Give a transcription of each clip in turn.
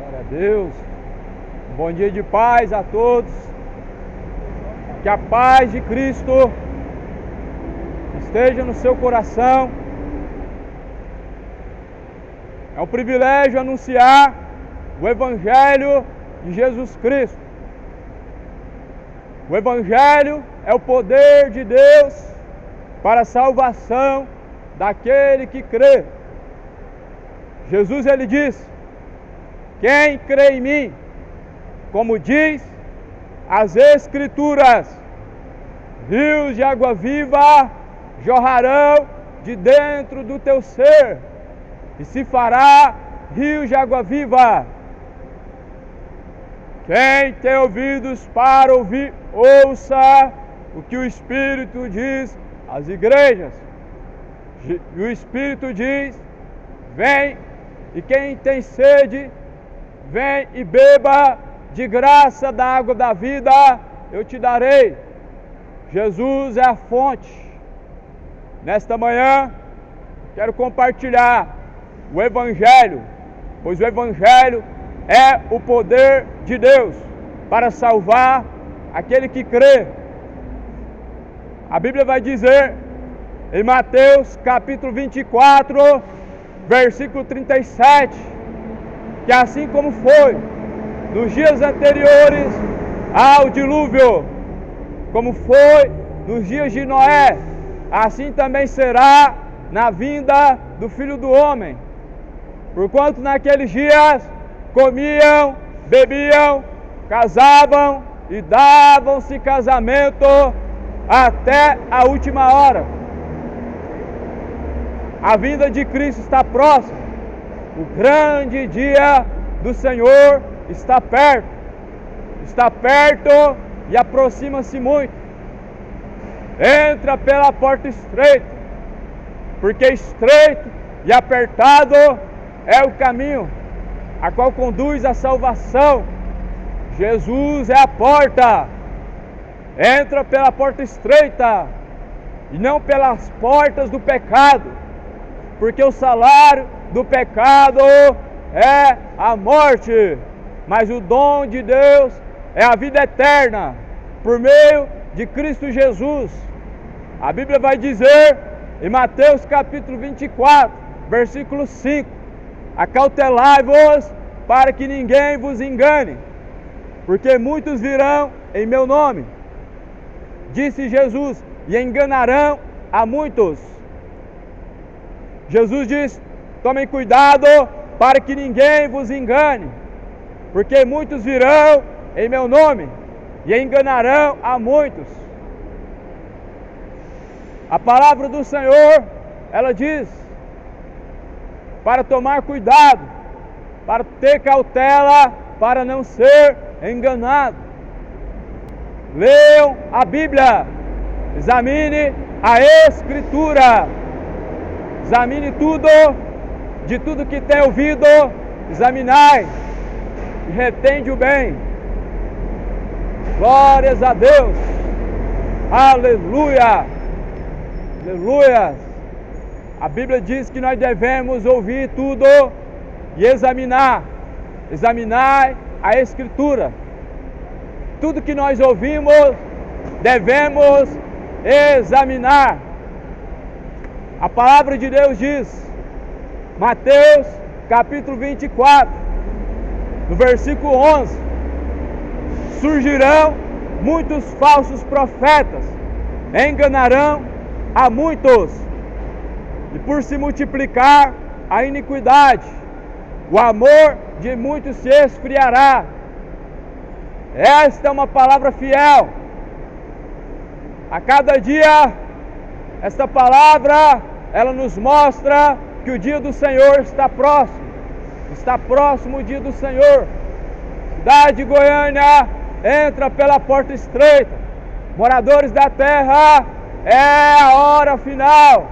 Glória a Deus. Bom dia de paz a todos. Que a paz de Cristo esteja no seu coração. É um privilégio anunciar o Evangelho de Jesus Cristo. O Evangelho é o poder de Deus para a salvação daquele que crê. Jesus ele disse: quem crê em mim, como diz as Escrituras, rios de água viva jorrarão de dentro do teu ser, e se fará rios de água viva. Quem tem ouvidos para ouvir, ouça o que o Espírito diz às igrejas. E o Espírito diz: vem, e quem tem sede, vem e beba de graça da água da vida, eu te darei. Jesus é a fonte. Nesta manhã, quero compartilhar o Evangelho, pois o Evangelho é o poder de Deus para salvar aquele que crê. A Bíblia vai dizer em Mateus capítulo 24, versículo 37, que assim como foi nos dias anteriores ao dilúvio, como foi nos dias de Noé, assim também será na vinda do Filho do Homem. Porquanto naqueles dias comiam, bebiam, casavam e davam-se casamento até a última hora. A vinda de Cristo está próxima. O grande dia do Senhor está perto. Está perto e aproxima-se muito. Entra pela porta estreita, porque estreito e apertado é o caminho a qual conduz à salvação. Jesus é a porta. Entra pela porta estreita e não pelas portas do pecado, porque o salário do pecado é a morte, mas o dom de Deus é a vida eterna por meio de Cristo Jesus. A Bíblia vai dizer em Mateus capítulo 24, versículo 5: acautelai-vos para que ninguém vos engane, porque muitos virão em meu nome, disse Jesus, e enganarão a muitos. Jesus diz: tomem cuidado para que ninguém vos engane, porque muitos virão em meu nome e enganarão a muitos. A palavra do Senhor, ela diz para tomar cuidado, para ter cautela, para não ser enganado. Leiam a Bíblia, examine a Escritura, examine tudo, de tudo que tem ouvido, examinai e retende o bem. Glórias a Deus, aleluia, aleluia. A Bíblia diz que nós devemos ouvir tudo e examinar. Examinai a Escritura. Tudo que nós ouvimos, devemos examinar. A palavra de Deus diz, Mateus capítulo 24, no versículo 11: surgirão muitos falsos profetas, enganarão a muitos, e por se multiplicar a iniquidade, o amor de muitos se esfriará. Esta é uma palavra fiel. A cada dia, esta palavra, ela nos mostra que o dia do Senhor está próximo. Está próximo o dia do Senhor. Cidade de Goiânia, entra pela porta estreita. Moradores da terra, é a hora final.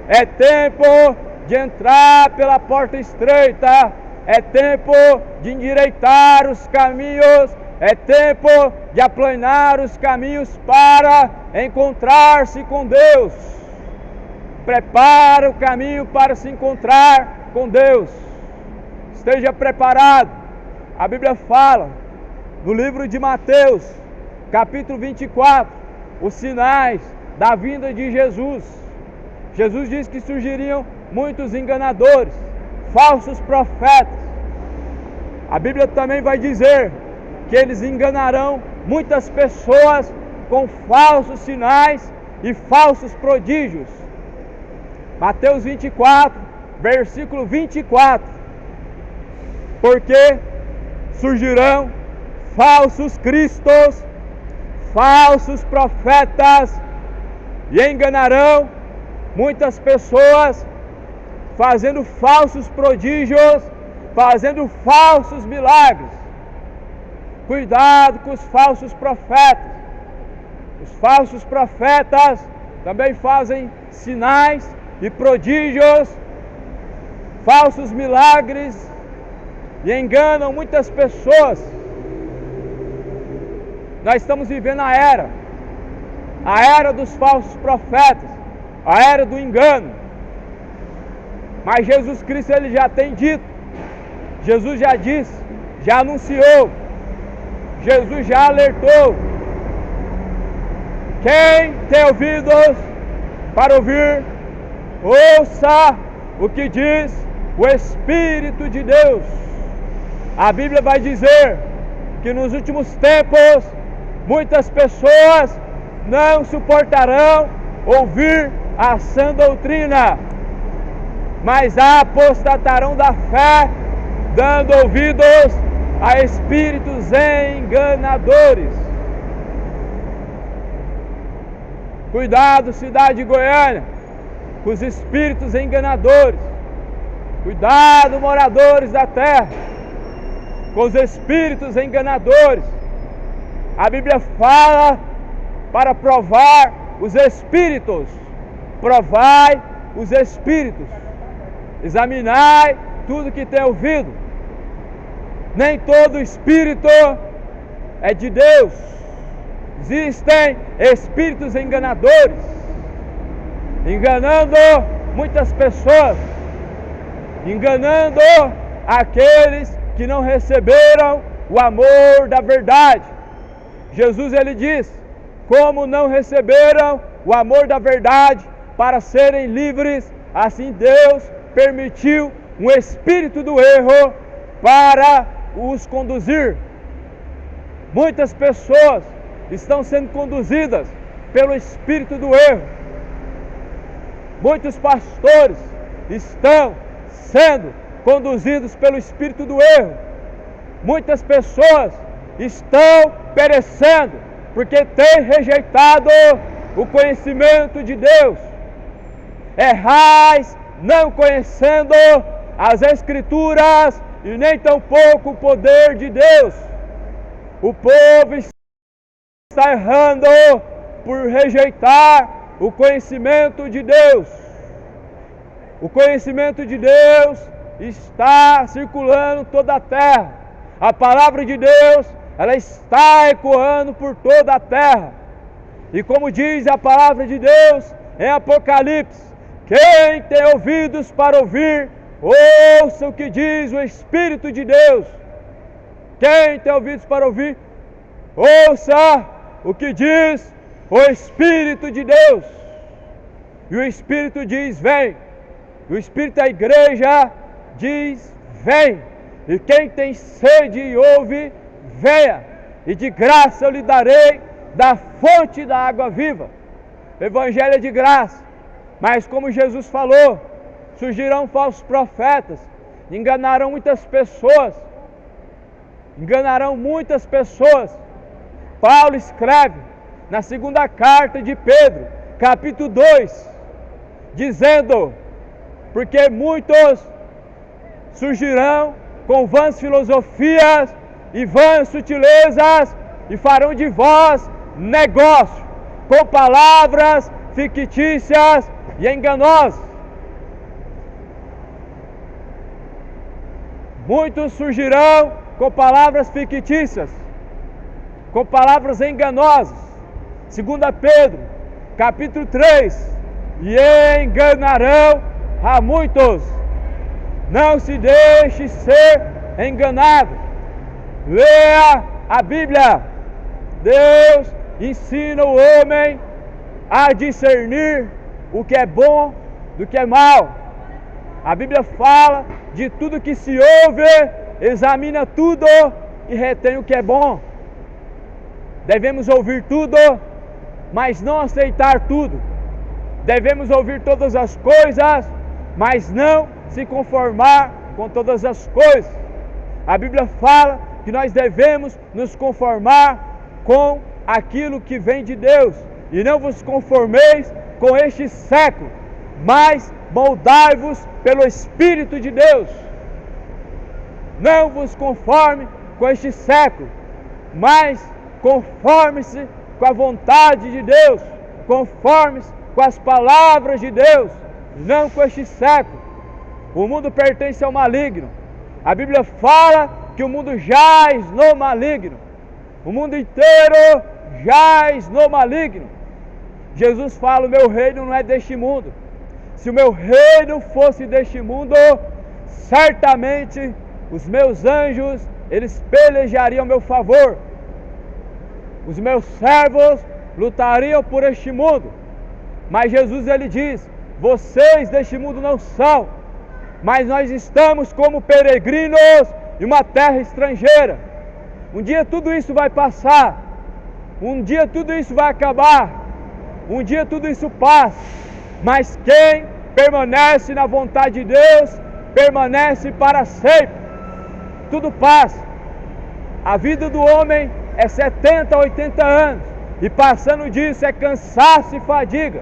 É tempo de entrar pela porta estreita. É tempo de endireitar os caminhos. É tempo de aplanar os caminhos para encontrar-se com Deus. Prepara o caminho para se encontrar com Deus. Esteja preparado, A Bíblia fala, no livro de Mateus, capítulo 24, os sinais da vinda de Jesus. Jesus disse que surgiriam muitos enganadores, falsos profetas. A Bíblia também vai dizer que eles enganarão muitas pessoas com falsos sinais e falsos prodígios. Mateus 24, versículo 24. Porque surgirão falsos cristos, falsos profetas, e enganarão muitas pessoas, fazendo falsos prodígios, fazendo falsos milagres. Cuidado com os falsos profetas. Os falsos profetas também fazem sinais e prodígios, falsos milagres, e enganam muitas pessoas. Nós estamos vivendo a era dos falsos profetas, a era do engano. Mas Jesus Cristo, ele já tem dito, Jesus já disse, já anunciou, Jesus já alertou. Quem tem ouvidos para ouvir, ouça o que diz o Espírito de Deus. A Bíblia vai dizer que nos últimos tempos muitas pessoas não suportarão ouvir a sã doutrina, mas apostatarão da fé, dando ouvidos a espíritos enganadores. Cuidado, cidade de Goiânia, com os espíritos enganadores. Cuidado, moradores da terra, com os espíritos enganadores. A Bíblia fala para provar os espíritos. Provai os espíritos. Examinai tudo que tem ouvido. Nem todo espírito é de Deus. Existem espíritos enganadores, enganando muitas pessoas, enganando aqueles que não receberam o amor da verdade. Jesus, ele diz, como não receberam o amor da verdade para serem livres, assim Deus permitiu um espírito do erro para os conduzir. Muitas pessoas estão sendo conduzidas pelo espírito do erro. Muitos pastores estão sendo conduzidos pelo espírito do erro. Muitas pessoas estão perecendo porque têm rejeitado o conhecimento de Deus. Errais não conhecendo as Escrituras e nem tampouco o poder de Deus. O povo está errando por rejeitar o conhecimento de Deus. O conhecimento de Deus está circulando toda a terra. A palavra de Deus, ela está ecoando por toda a terra. E como diz a palavra de Deus em Apocalipse, quem tem ouvidos para ouvir, ouça o que diz o Espírito de Deus. Quem tem ouvidos para ouvir, ouça o que diz o Espírito de Deus. E o Espírito diz, vem. E o Espírito da igreja diz, vem. E quem tem sede e ouve, venha. E de graça eu lhe darei da fonte da água viva. O Evangelho é de graça. Mas como Jesus falou, surgirão falsos profetas, enganarão muitas pessoas. Enganarão muitas pessoas. Paulo escreve na segunda carta de Pedro, capítulo 2, dizendo, porque muitos surgirão com vãs filosofias e vãs sutilezas e farão de vós negócio com palavras fictícias e enganosas. Muitos surgirão com palavras fictícias, com palavras enganosas. 2 Pedro, capítulo 3, e enganarão a muitos. Não se deixe ser enganado. Leia a Bíblia. Deus ensina o homem a discernir o que é bom do que é mal. A Bíblia fala de tudo que se ouve, examina tudo e retém o que é bom. Devemos ouvir tudo, mas não aceitar tudo. Devemos ouvir todas as coisas, mas não se conformar com todas as coisas. A Bíblia fala que nós devemos nos conformar com aquilo que vem de Deus. E não vos conformeis com este século, mas moldai-vos pelo Espírito de Deus. Não vos conforme com este século, mas conforme-se com a vontade de Deus, conforme-se com as palavras de Deus, não com este século. O mundo pertence ao maligno. A Bíblia fala que o mundo jaz no maligno. O mundo inteiro jaz no maligno. Jesus fala: o meu reino não é deste mundo. Se o meu reino fosse deste mundo, certamente os meus anjos, eles pelejariam a meu favor. Os meus servos lutariam por este mundo. Mas Jesus, ele diz: vocês deste mundo não são, mas nós estamos como peregrinos em uma terra estrangeira. Um dia tudo isso vai passar. Um dia tudo isso vai acabar. Um dia tudo isso passa. Mas quem permanece na vontade de Deus, permanece para sempre. Tudo passa. A vida do homem é 70 a 80 anos. E passando disso é cansaço e fadiga.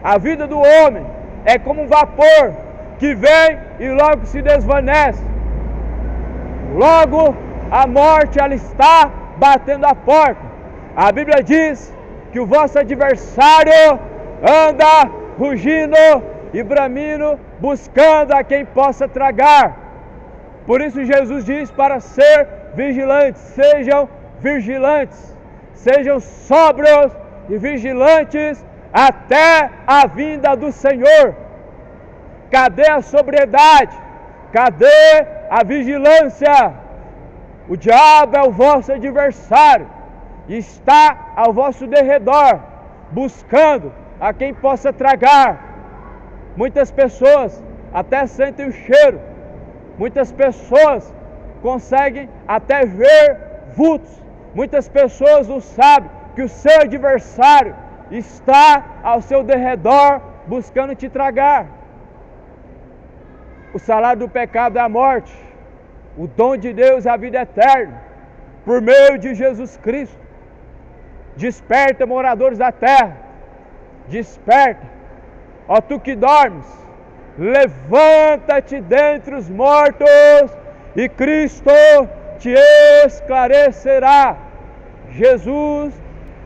A vida do homem é como um vapor que vem e logo se desvanece. Logo a morte, ela está batendo a porta. A Bíblia diz que o vosso adversário anda rugindo e bramindo, buscando a quem possa tragar. Por isso Jesus diz para ser vigilantes. Sejam vigilantes, sejam sóbrios e vigilantes até a vinda do Senhor. Cadê a sobriedade? Cadê a vigilância? O diabo é o vosso adversário e está ao vosso derredor, buscando a quem possa tragar. Muitas pessoas até sentem o cheiro. Muitas pessoas conseguem até ver vultos. Muitas pessoas não sabem que o seu adversário está ao seu derredor buscando te tragar. O salário do pecado é a morte. O dom de Deus é a vida eterna, por meio de Jesus Cristo. Desperta, moradores da terra. Desperta, ó tu que dormes. Levanta-te dentre os mortos e Cristo te esclarecerá. Jesus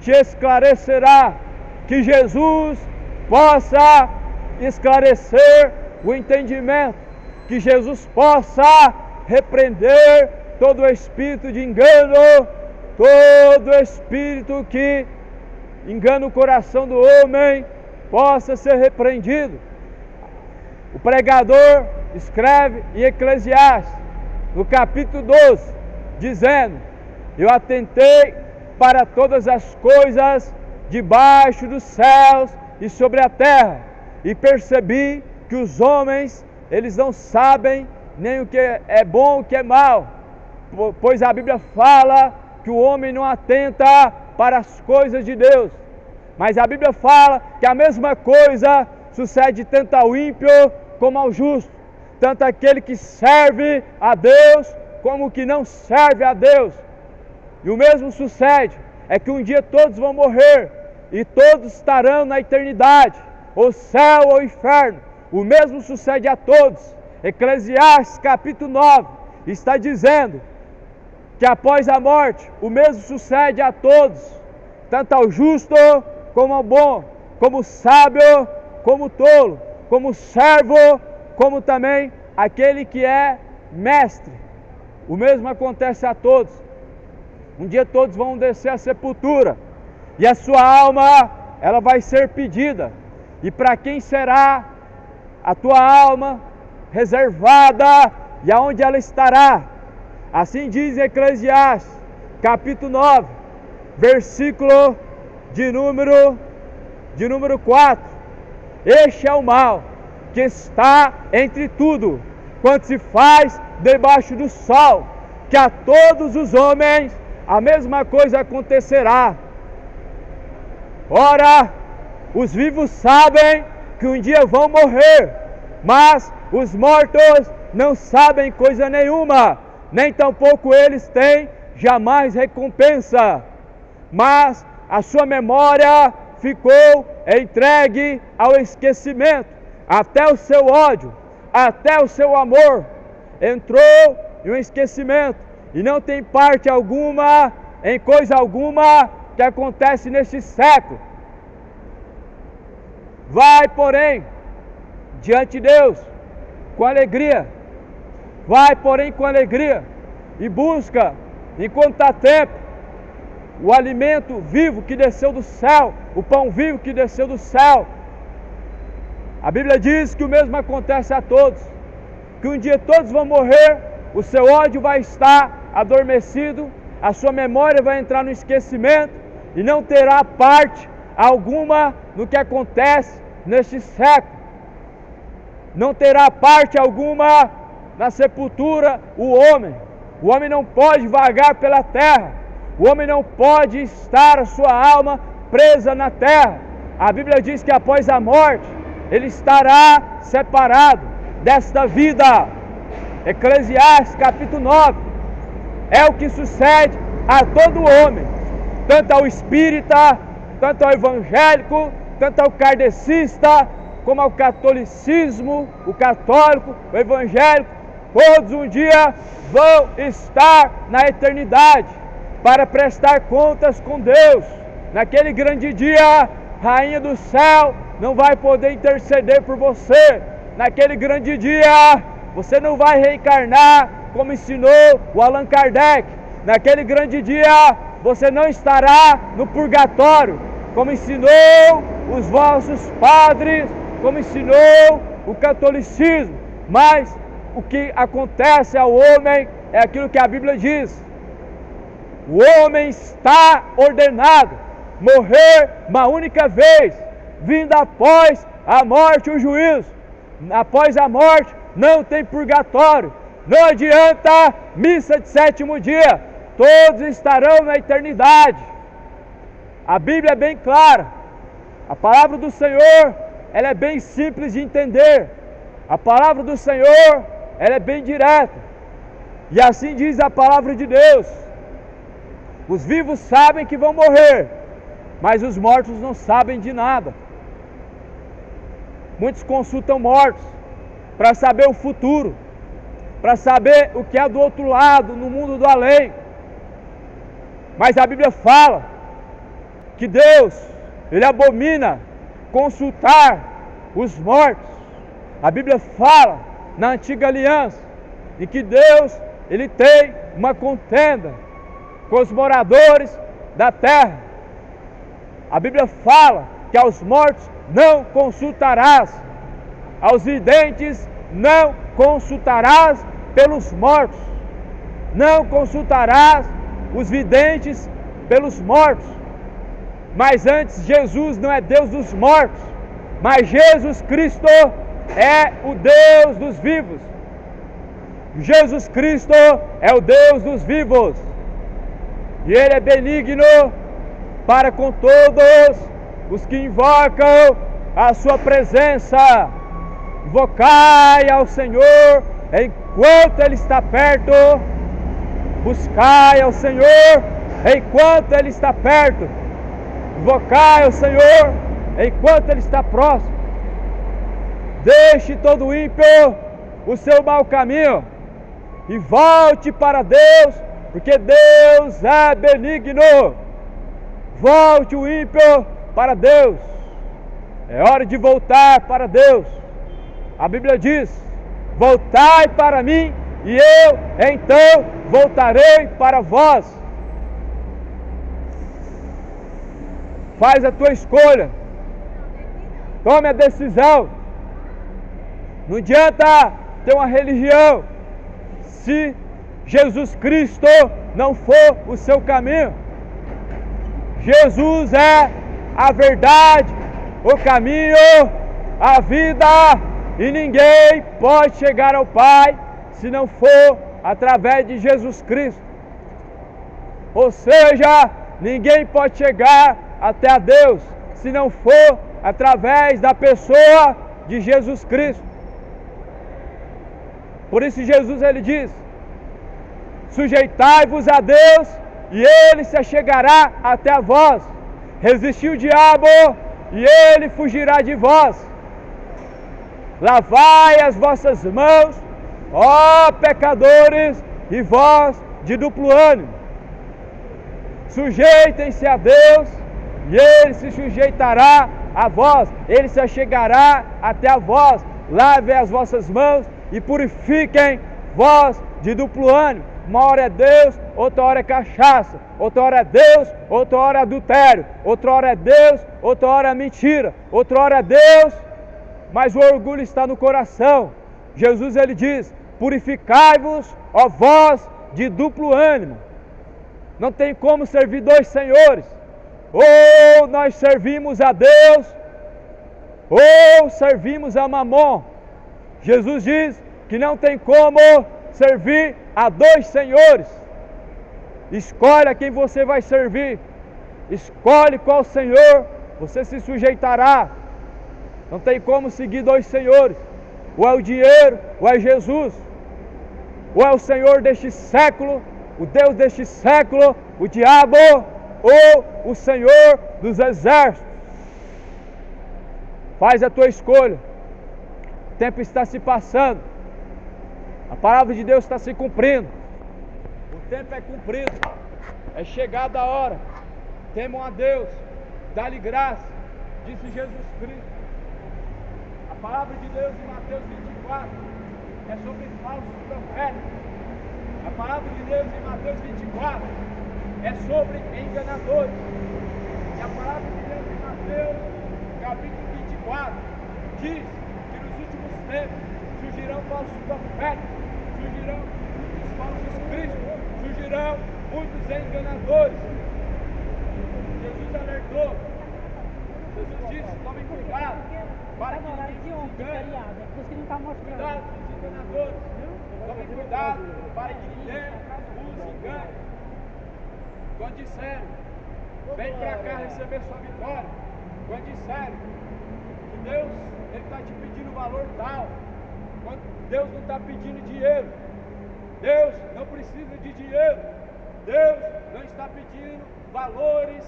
te esclarecerá. Que Jesus possa esclarecer o entendimento. Que Jesus possa repreender todo espírito de engano, todo espírito que engana o coração do homem, possa ser repreendido. O pregador escreve em Eclesiastes, no capítulo 12, dizendo: eu atentei para todas as coisas debaixo dos céus e sobre a terra, e percebi que os homens, eles não sabem nem o que é bom e o que é mal, pois a Bíblia fala que o homem não atenta para as coisas de Deus. Mas a Bíblia fala que a mesma coisa sucede tanto ao ímpio como ao justo, tanto aquele que serve a Deus como o que não serve a Deus. E o mesmo sucede, é que um dia todos vão morrer e todos estarão na eternidade, ou céu ou inferno. O mesmo sucede a todos. Eclesiastes capítulo 9 está dizendo que após a morte o mesmo sucede a todos, tanto ao justo como ao bom, como sábio como tolo, como servo como também aquele que é mestre. O mesmo acontece a todos. Um dia todos vão descer à sepultura e a sua alma, ela vai ser pedida. E para quem será a tua alma reservada e aonde ela estará? Assim diz Eclesiastes, capítulo 9, versículo de número 4. Este é o mal que está entre tudo, quanto se faz debaixo do sol, que a todos os homens a mesma coisa acontecerá. Ora, os vivos sabem que um dia vão morrer, mas os mortos não sabem coisa nenhuma, nem tampouco eles têm jamais recompensa. Mas a sua memória ficou entregue ao esquecimento, até o seu ódio, até o seu amor entrou em um esquecimento, e não tem parte alguma em coisa alguma que acontece neste século. Vai, porém, diante de Deus com alegria. Vai, porém, com alegria e busca, enquanto está tempo, o alimento vivo que desceu do céu, o pão vivo que desceu do céu. A Bíblia diz que o mesmo acontece a todos, que um dia todos vão morrer, o seu ódio vai estar adormecido, a sua memória vai entrar no esquecimento e não terá parte alguma no que acontece neste século. Não terá parte alguma na sepultura o homem. O homem não pode vagar pela terra. O homem não pode estar a sua alma presa na terra. A Bíblia diz que após a morte ele estará separado desta vida. Eclesiastes capítulo 9 é o que sucede a todo homem, tanto ao espírita, tanto ao evangélico, tanto ao kardecista, como ao catolicismo, o católico, o evangélico. Todos um dia vão estar na eternidade para prestar contas com Deus. Naquele grande dia, Rainha do céu não vai poder interceder por você. Naquele grande dia, você não vai reencarnar como ensinou o Allan Kardec. Naquele grande dia, você não estará no purgatório, como ensinou os vossos padres, como ensinou o catolicismo. Mas o que acontece ao homem é aquilo que a Bíblia diz. O homem está ordenado morrer uma única vez, vindo após a morte o juízo. Após a morte não tem purgatório, não adianta missa de sétimo dia, todos estarão na eternidade. A Bíblia é bem clara, a palavra do Senhor ela é bem simples de entender, a palavra do Senhor ela é bem direta, e assim diz a palavra de Deus: os vivos sabem que vão morrer, mas os mortos não sabem de nada. Muitos consultam mortos para saber o futuro, para saber o que há do outro lado, no mundo do além. Mas a Bíblia fala que Deus, Ele abomina consultar os mortos. A Bíblia fala na antiga aliança em que Deus, Ele tem uma contenda com os moradores da terra. A Bíblia fala que aos mortos não consultarás, aos videntes não consultarás pelos mortos, não consultarás os videntes pelos mortos. Mas antes, Jesus não é Deus dos mortos, mas Jesus Cristo é o Deus dos vivos. Jesus Cristo é o Deus dos vivos, e Ele é benigno para com todos os que invocam a sua presença. Invocai ao Senhor enquanto Ele está perto. Buscai ao Senhor enquanto Ele está perto. Invocai ao Senhor enquanto Ele está próximo. Deixe todo ímpio o seu mau caminho e volte para Deus, porque Deus é benigno. Volte o ímpio para Deus. É hora de voltar para Deus. A Bíblia diz: voltai para mim e eu então voltarei para vós. Faz a tua escolha, tome a decisão. Não adianta ter uma religião se Jesus Cristo não for o seu caminho. Jesus é a verdade, o caminho, a vida, e ninguém pode chegar ao Pai se não for através de Jesus Cristo. Ou seja, ninguém pode chegar até a Deus se não for através da pessoa de Jesus Cristo. Por isso Jesus ele diz: sujeitai-vos a Deus e Ele se achegará até a vós. Resisti o diabo e ele fugirá de vós. Lavai as vossas mãos, ó pecadores, e vós de duplo ânimo. Sujeitem-se a Deus e Ele se sujeitará a vós. Ele se achegará até a vós. Lavem as vossas mãos e purifiquem vós de duplo ânimo. Uma hora é Deus, outra hora é cachaça. Outra hora é Deus, outra hora é adultério. Outra hora é Deus, outra hora é mentira. Outra hora é Deus, mas o orgulho está no coração. Jesus ele diz: purificai-vos, ó vós de duplo ânimo. Não tem como servir dois senhores. Ou nós servimos a Deus, ou servimos a Mamon. Jesus diz que não tem como servir a dois senhores. Escolhe a quem você vai servir. Escolhe qual senhor você se sujeitará. Não tem como seguir dois senhores. Ou é o dinheiro, ou é Jesus. Ou é o Senhor deste século, o Deus deste século, o diabo, ou o Senhor dos exércitos. Faz a tua escolha. O tempo está se passando. A palavra de Deus está se cumprindo. O tempo é cumprido. É chegada a hora. Temam a Deus. Dá-lhe graça. Disse Jesus Cristo. A palavra de Deus em Mateus 24 é sobre falsos profetas. A palavra de Deus em Mateus 24 é sobre enganadores. E a palavra de Deus em Mateus capítulo 24 diz que nos últimos tempos surgirão falsos profetas, surgirão muitos falsos cristos, surgirão muitos enganadores. Jesus alertou. Jesus disse: tomem cuidado para que ninguém se engane. Cuidado com os enganadores. Tomem cuidado para que ninguém os engane. Quando disseram: vem para cá receber sua vitória. Quando disseram que Deus está te pedindo valor tal, quando Deus não está pedindo dinheiro, Deus não precisa de dinheiro, Deus não está pedindo valores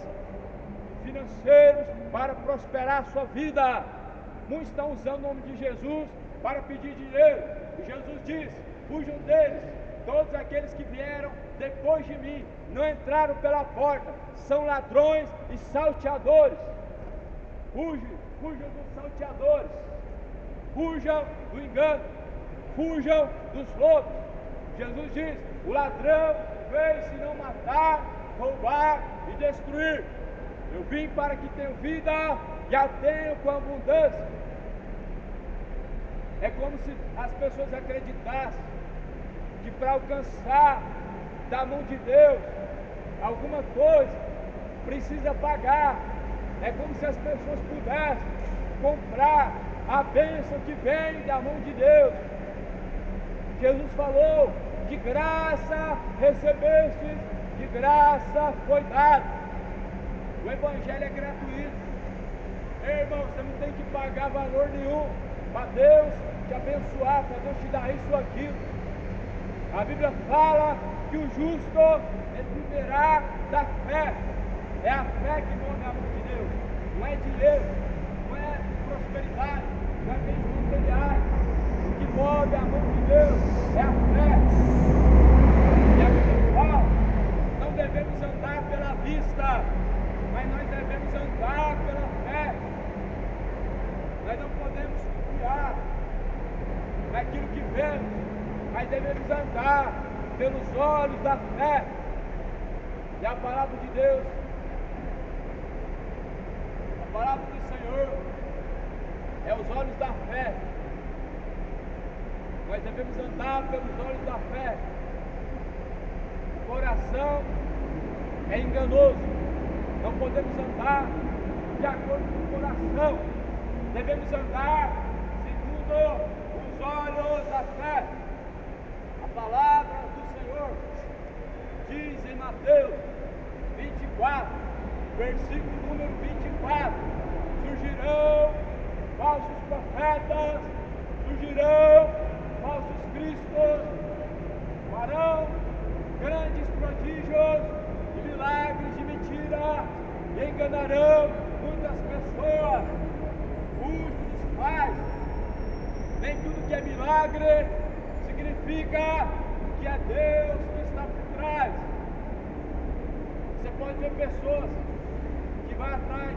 financeiros para prosperar a sua vida. Muitos estão usando o nome de Jesus para pedir dinheiro. E Jesus diz: fujam deles. Todos aqueles que vieram depois de mim não entraram pela porta, são ladrões e salteadores. Fujam dos salteadores, fujam do engano, fujam dos lobos. Jesus diz: o ladrão veio senão matar, roubar e destruir. Eu vim para que tenham vida e a tenham com abundância. É como se as pessoas acreditassem que para alcançar da mão de Deus alguma coisa precisa pagar. É como se as pessoas pudessem comprar a bênção que vem da mão de Deus. Jesus falou: de graça recebestes, de graça foi dado. O Evangelho é gratuito. Ei, irmão, você não tem que pagar valor nenhum para Deus te abençoar, para Deus te dar isso ou aquilo. A Bíblia fala que o justo viverá da fé. É a fé que move a mão de Deus. Não é dinheiro, não é prosperidade, não é bens materiais. O que move a mão de Deus é a fé. E a Bíblia fala: não devemos andar pela vista, mas nós devemos andar pela fé. Nós não podemos confiar naquilo que vemos, mas devemos andar pelos olhos da fé. E a palavra de Deus, a palavra do Senhor é os olhos da fé. Nós devemos andar pelos olhos da fé. coração é enganoso. Não podemos andar de acordo com o coração. Devemos andar segundo os olhos da fé. A palavra do Senhor diz em Mateus 24, versículo número 24: surgirão falsos profetas, surgirão falsos cristos, farão grandes prodígios e milagres de mentira e enganarão muitas pessoas. Muitos faz. Nem tudo que é milagre significa que é Deus que está por trás. Você pode ver pessoas que vão atrás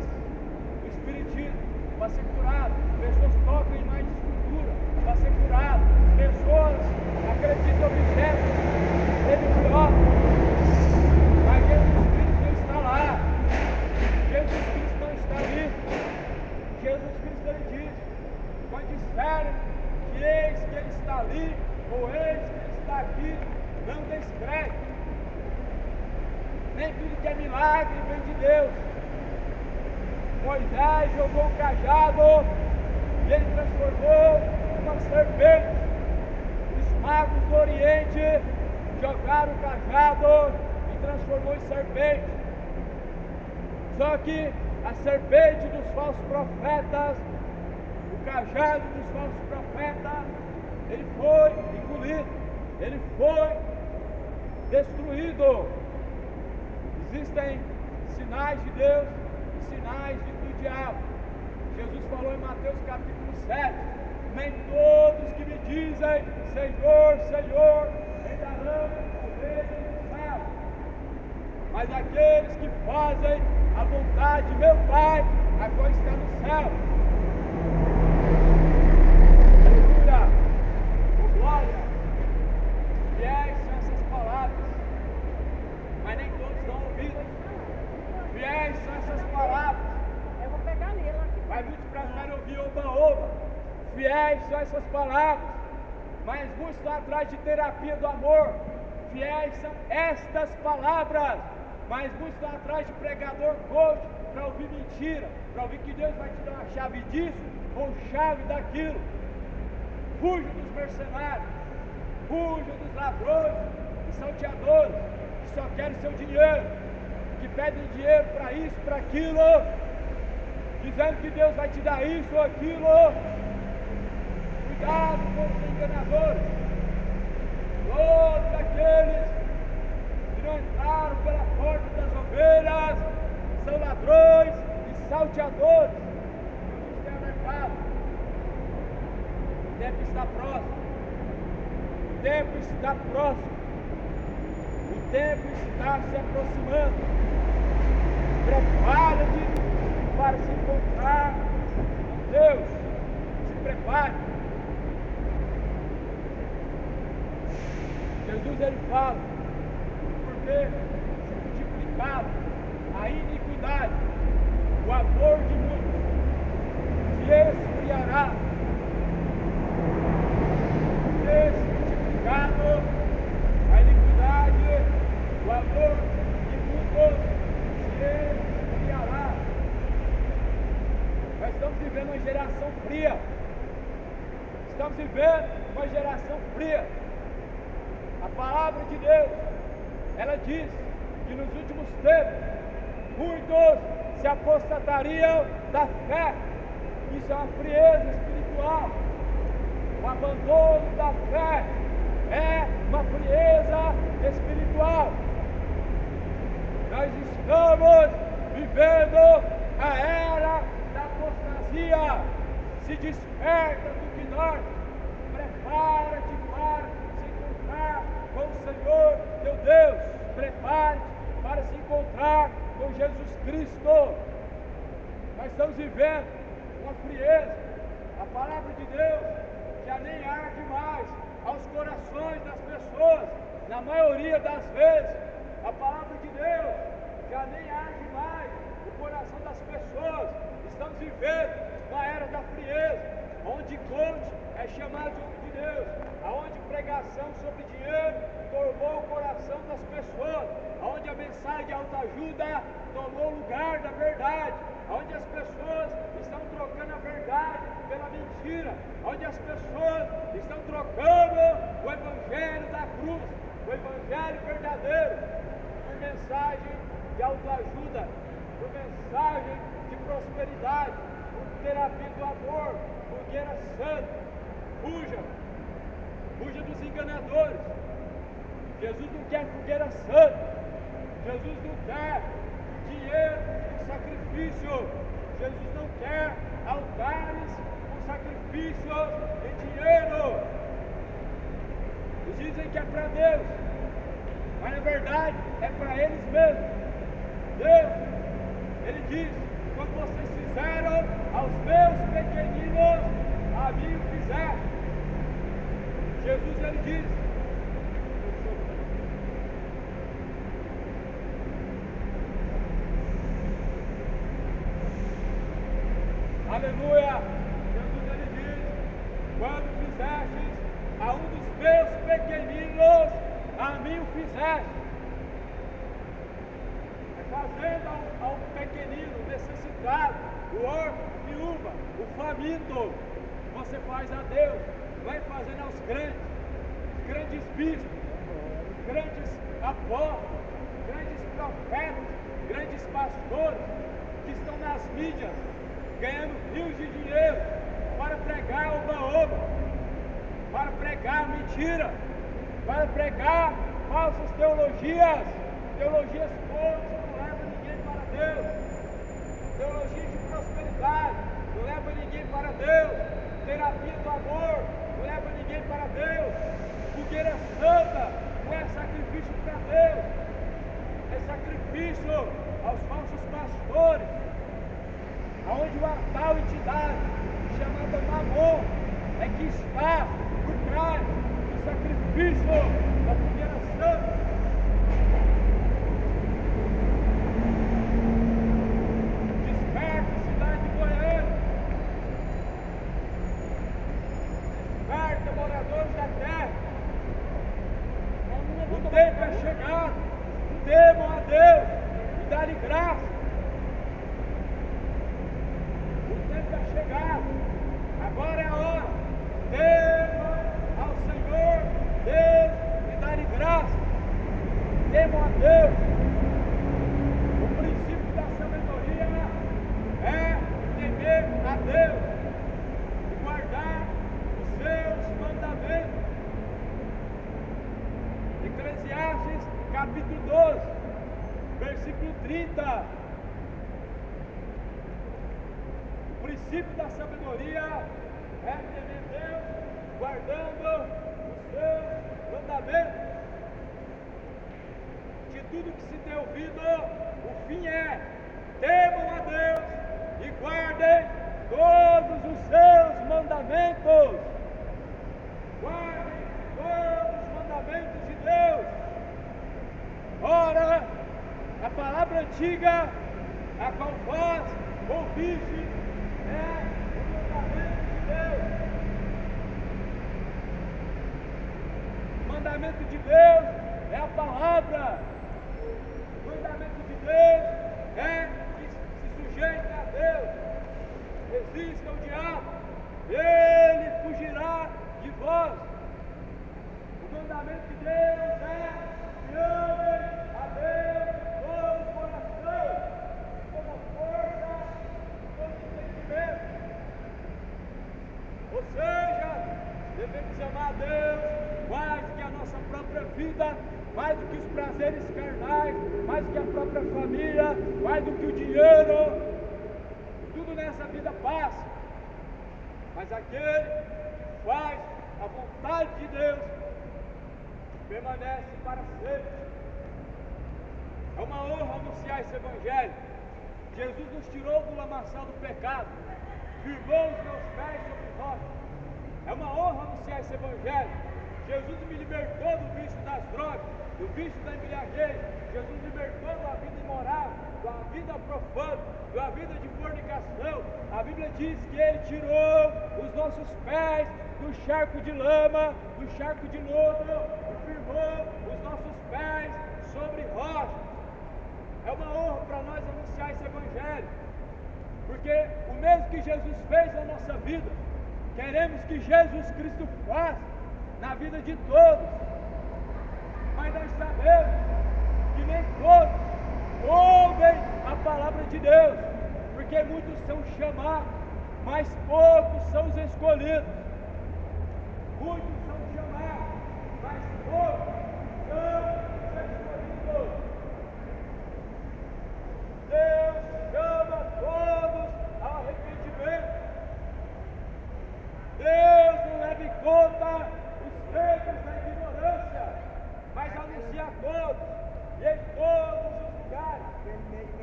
do espiritismo para ser curado, pessoas tocam em mais de escultura para ser curado, pessoas acreditam em objetos religiosos, mas Jesus Cristo não está lá, Jesus Cristo não está ali. Jesus Cristo ele diz: quando disserem que eis que ele está ali, ou eis que ele está aqui, não descrede. Nem tudo que é milagre vem de Deus. Moisés jogou o cajado e ele transformou uma serpente. Os magos do Oriente jogaram o cajado e transformou em serpente. Só que a serpente dos falsos profetas, o cajado dos falsos profetas, ele foi engolido, ele foi destruído. Existem sinais de Deus e sinais do diabo. Jesus falou em Mateus capítulo 7: nem todos que me dizem Senhor, Senhor, entrarão no reino do céu, mas aqueles que fazem a vontade de meu Pai, a qual está no céu. Aleluia! Oh, glória! Fiéis são essas palavras, mas nem todos dão ouvidos. Fiéis são essas palavras. Eu vou pegar nele aqui. Mas muitos preferem ouvir oba-oba. Fiéis são essas palavras, mas muitos estão atrás de terapia do amor. Fiéis são estas palavras, mas muitos estão atrás de pregador coach para ouvir mentira, para ouvir que Deus vai te dar uma chave disso ou chave daquilo. Fuja dos mercenários, fuja dos ladrões e salteadores que só querem seu dinheiro, que pedem dinheiro para isso, para aquilo, dizendo que Deus vai te dar isso ou aquilo. Cuidado com os enganadores. Todos aqueles que não entraram pela porta das ovelhas são ladrões e salteadores. Jesus tem alertado. O tempo está próximo. O tempo está próximo. O tempo está se aproximando. Prepare-te para se encontrar com Deus. Se prepare. Jesus ele fala: porque se multiplicado a iniquidade, o amor de muitos se esfriará. Se multiplicado a iniquidade, o amor de muitos se esfriará. Nós estamos vivendo uma geração fria. Estamos vivendo uma geração fria. A palavra de Deus, ela diz que nos últimos tempos, muitos se apostatariam da fé. Isso é uma frieza espiritual. O abandono da fé é uma frieza espiritual. Nós estamos vivendo a era da apostasia. Se desperta do que nós. Prepara-te para se encontrar com o Senhor teu Deus. Prepare-te para se encontrar com Jesus Cristo. Nós estamos vivendo uma frieza. A palavra de Deus já nem arde mais aos corações das pessoas. Na maioria das vezes, a palavra de Deus já nem arde mais no coração das pessoas. Estamos vivendo uma era da frieza, onde coach é chamado de homem de Deus, aonde pregação sobre dinheiro transformou o coração das pessoas, onde a mensagem de autoajuda tomou o lugar da verdade, onde as pessoas estão trocando a verdade pela mentira, onde as pessoas estão trocando o evangelho da cruz, o evangelho verdadeiro, por mensagem de autoajuda, por mensagem de prosperidade, por terapia do amor, fogueira santa. Fuja dos enganadores. Jesus não quer fogueira santa. Jesus não quer dinheiro com sacrifício. Jesus não quer altares com sacrifício e dinheiro. Eles dizem que é para Deus, mas na verdade é para eles mesmos. Deus, Ele diz: quando vocês fizeram aos meus pequeninos, a mim o fizeram. Jesus, Ele diz: aleluia! Jesus, Ele diz: quando fizestes a um dos meus pequeninos, a mim o fizeste. Fazendo a um pequenino, necessitado, o órfão, a viúva, o faminto, você faz a Deus. Vai fazendo aos grandes bispos, grandes apóstolos, grandes profetas, grandes pastores, que estão nas mídias, ganhando rios de dinheiro, para pregar oba-oba, para pregar mentira, para pregar falsas teologias podres que não levam ninguém para Deus, teologias de prosperidade, não levam ninguém para Deus, terapia do amor, não leva ninguém para Deus, fogueira santa, não é sacrifício para Deus, é sacrifício aos falsos pastores, aonde uma tal entidade chamada Mamon é que está por trás do sacrifício da fogueira santa. Moradores da terra, o tempo é chegado, temam a Deus e dá-lhe graça. O tempo é chegado, agora é a hora. Temam ao Senhor Deus e dá-lhe graça. Temam a Deus. O princípio da sabedoria é temer a Deus e guardar os seus mandamentos. Eclesiastes capítulo 12, versículo 30. O princípio da sabedoria é temer Deus, guardando os seus mandamentos. De tudo que se tem ouvido, o fim é: temam a Deus e guardem todos os seus mandamentos. Guardem todos os mandamentos de Deus. Ora, a palavra antiga, a qual vós ouviste, é o mandamento de Deus. O mandamento de Deus é a palavra. O mandamento de Deus é que se sujeite a Deus. Resista ao diabo, ele fugirá de vós. O mandamento de Deus é que amem a Deus de todo o coração, de toda a força, de todo o entendimento. Ou seja, devemos amar a Deus mais do que a nossa própria vida, mais do que os prazeres carnais, mais do que a própria família, mais do que o dinheiro. Tudo nessa vida passa, mas aquele que faz a vontade de Deus permanece para sempre. É uma honra anunciar esse evangelho. Jesus nos tirou do lamaçal do pecado, firmou os meus pés sobre rocha. É uma honra anunciar esse evangelho. Jesus me libertou do vício das drogas, do vício da embriaguez. Jesus me libertou da vida imoral, da vida profana, da vida de fornicação. A Bíblia diz que Ele tirou os nossos pés do charco de lama, do charco de lodo, e firmou os nossos pés sobre rocha. É uma honra para nós anunciar esse Evangelho, porque o mesmo que Jesus fez na nossa vida, queremos que Jesus Cristo faça na vida de todos. Mas nós sabemos que nem todos ouvem a palavra de Deus, porque muitos são chamados, mas poucos são os escolhidos. Muitos são chamados, mas poucos são os escolhidos. Deus chama todos ao arrependimento. Deus não leva em conta os feitos da ignorância, mas anuncia a todos e em todos os lugares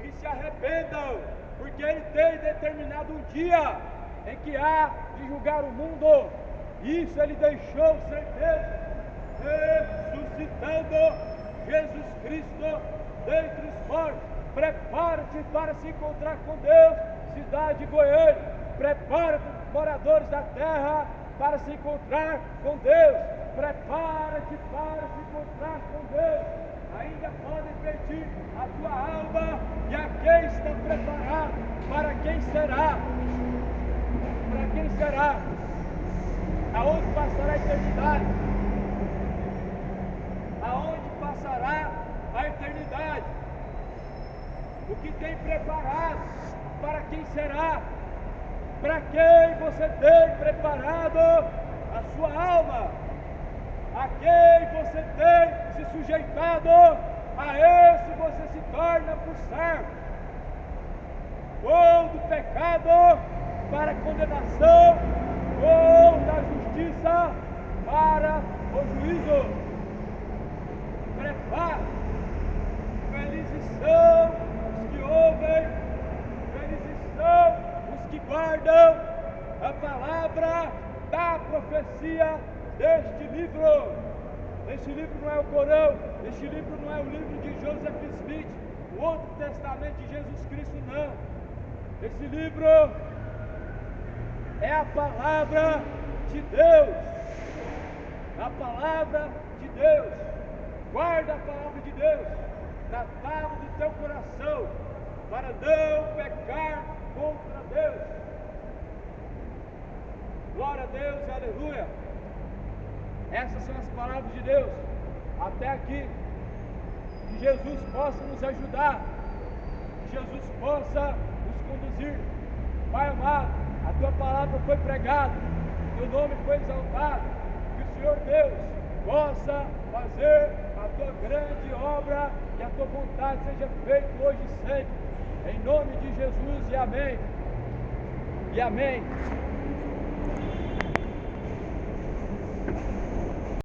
que se arrependam, porque Ele tem determinado um dia em que há de julgar o mundo. Isso Ele deixou certeza, ressuscitando Jesus Cristo dentre os mortos. Prepara-te para se encontrar com Deus, cidade de Goiânia. Prepara-te, moradores da terra, para se encontrar com Deus. Prepara-te para se encontrar com Deus. Ainda podem pedir a tua alma, e a quem está preparado, para quem será? Para quem será? Aonde passará a eternidade? Aonde passará a eternidade? O que tem preparado, para quem será? Para quem você tem preparado a sua alma? A quem você tem se sujeitado? A esse você se torna por servo. Ou do pecado para a condenação, ou da justiça para o juízo. Prepare. Felizes são os que ouvem, felizes são os que guardam a palavra da profecia deste livro. Este livro não é o Corão, este livro não é o livro de Joseph Smith, o Outro Testamento de Jesus Cristo, não. Esse livro é a palavra de Deus. A palavra de Deus. Guarda a palavra de Deus na tábua do teu coração, para não pecar contra Deus. Glória a Deus, aleluia. Essas são as palavras de Deus até aqui. Que Jesus possa nos ajudar, que Jesus possa nos conduzir. Pai amado, a tua palavra foi pregada, teu nome foi exaltado, que o Senhor Deus possa fazer a tua grande obra, que a tua vontade seja feita hoje e sempre, em nome de Jesus, e amém, e amém.